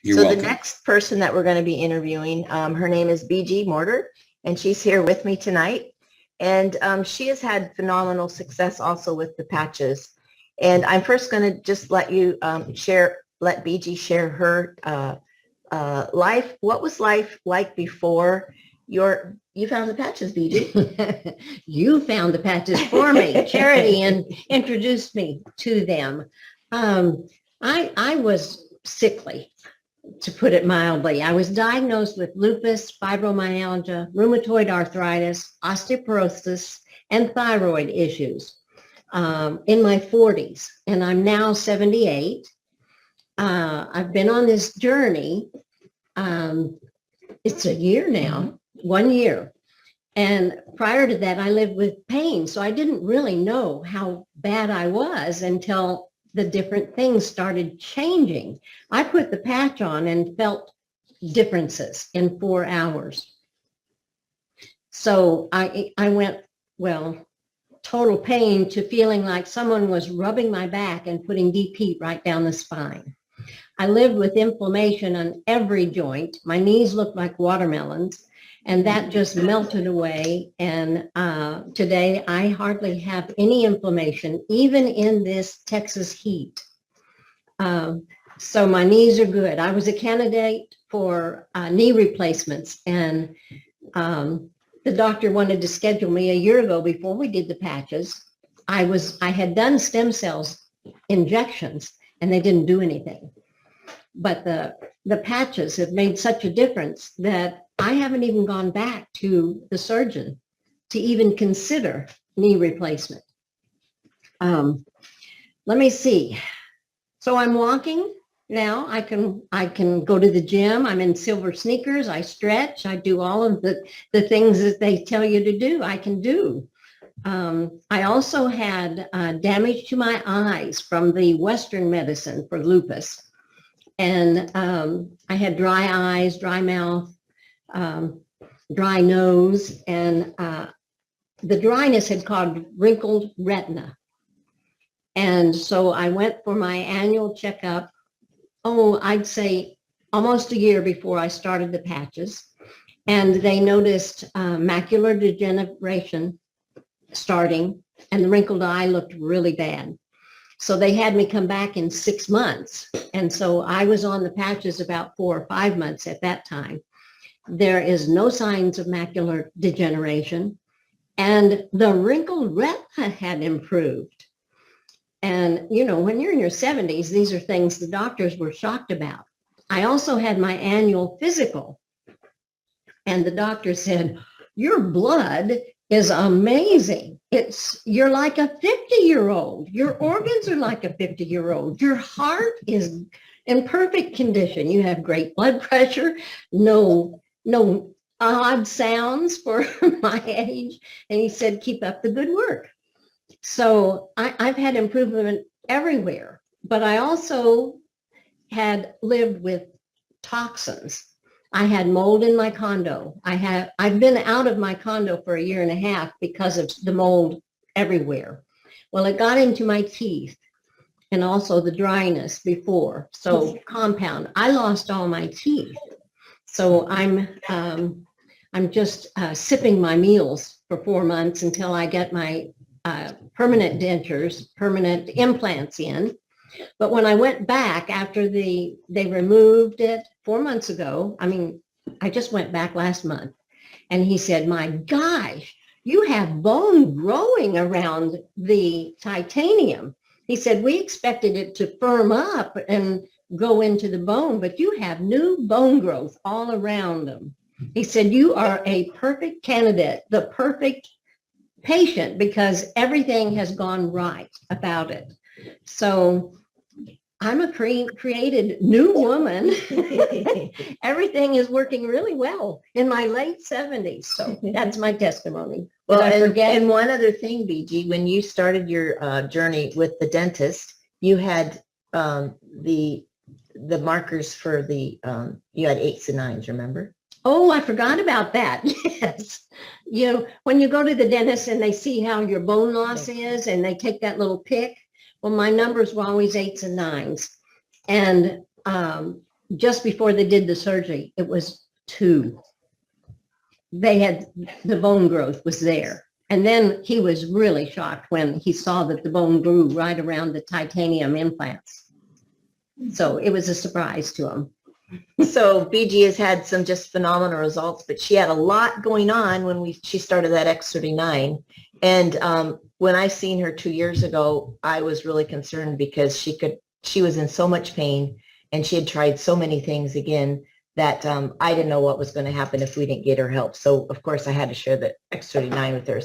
You're So welcome. the next person that we're going to be interviewing, her name is BG Mortar, and she's here with me tonight. And she has had phenomenal success also with the patches. And I'm first going to just let you let BG share her life. What was life like before you found the patches, BG? You found the patches for me, Charity, and introduced me to them. I was sickly, to put it mildly. I was diagnosed with lupus, fibromyalgia, rheumatoid arthritis, osteoporosis, and thyroid issues in my 40s, and I'm now 78. I've been on this journey. It's a year now, 1 year. And prior to that, I lived with pain. So I didn't really know how bad I was until the different things started changing. I put the patch on and felt differences in 4 hours. So I went, well, total pain to feeling like someone was rubbing my back and putting deep heat right down the spine. I lived with inflammation on every joint. My knees looked like watermelons, and that just melted away. And today I hardly have any inflammation, even in this Texas heat. So my knees are good. I was a candidate for knee replacements, and the doctor wanted to schedule me a year ago before we did the patches. I had done stem cells injections, and they didn't do anything. But the patches have made such a difference that I haven't even gone back to the surgeon to even consider knee replacement. Let me see. So I'm walking now. I can go to the gym. I'm in silver sneakers. I stretch. I do all of the things that they tell you to do. I can do. I also had damage to my eyes from the Western medicine for lupus. And I had dry eyes, dry mouth, dry nose, and the dryness had caused wrinkled retina. And so I went for my annual checkup, I'd say almost a year before I started the patches. And they noticed macular degeneration starting, and the wrinkled eye looked really bad. So they had me come back in 6 months. And so I was on the patches about 4 or 5 months at that time. There is no signs of macular degeneration. And the wrinkled retina had improved. And, you know, when you're in your 70s, these are things the doctors were shocked about. I also had my annual physical. And the doctor said, your blood is amazing. You're like a 50-year-old. Your organs are like a 50-year-old. Your heart is in perfect condition. You have great blood pressure, no odd sounds for my age. And he said, keep up the good work. So I've had improvement everywhere, but I also had lived with toxins. I had mold in my condo. I've been out of my condo for 1.5 years because of the mold everywhere. Well, it got into my teeth and also the dryness before. So compound. I lost all my teeth. So I'm just sipping my meals for 4 months until I get my permanent dentures, permanent implants in. But when I went back after they removed it 4 months ago, I just went back last month, and he said, my gosh, you have bone growing around the titanium. He said, we expected it to firm up and go into the bone, but you have new bone growth all around them. He said, you are a perfect candidate, the perfect patient, because everything has gone right about it. So I'm a created new woman. Everything is working really well in my late 70s. So that's my testimony. Well, and one other thing, BG, when you started your journey with the dentist, you had the markers for the, you had 8s and 9s, remember? Oh, I forgot about that. Yes. You know, when you go to the dentist and they see how your bone loss is and they take that little pick, well, my numbers were always 8s and 9s. And just before they did the surgery, it was 2. They had, the bone growth was there. And then he was really shocked when he saw that the bone grew right around the titanium implants. So it was a surprise to him. So BG has had some just phenomenal results, but she had a lot going on when she started that X39. And when I seen her 2 years ago, I was really concerned because she was in so much pain, and she had tried so many things again that I didn't know what was going to happen if we didn't get her help. So of course I had to share the X39 with her.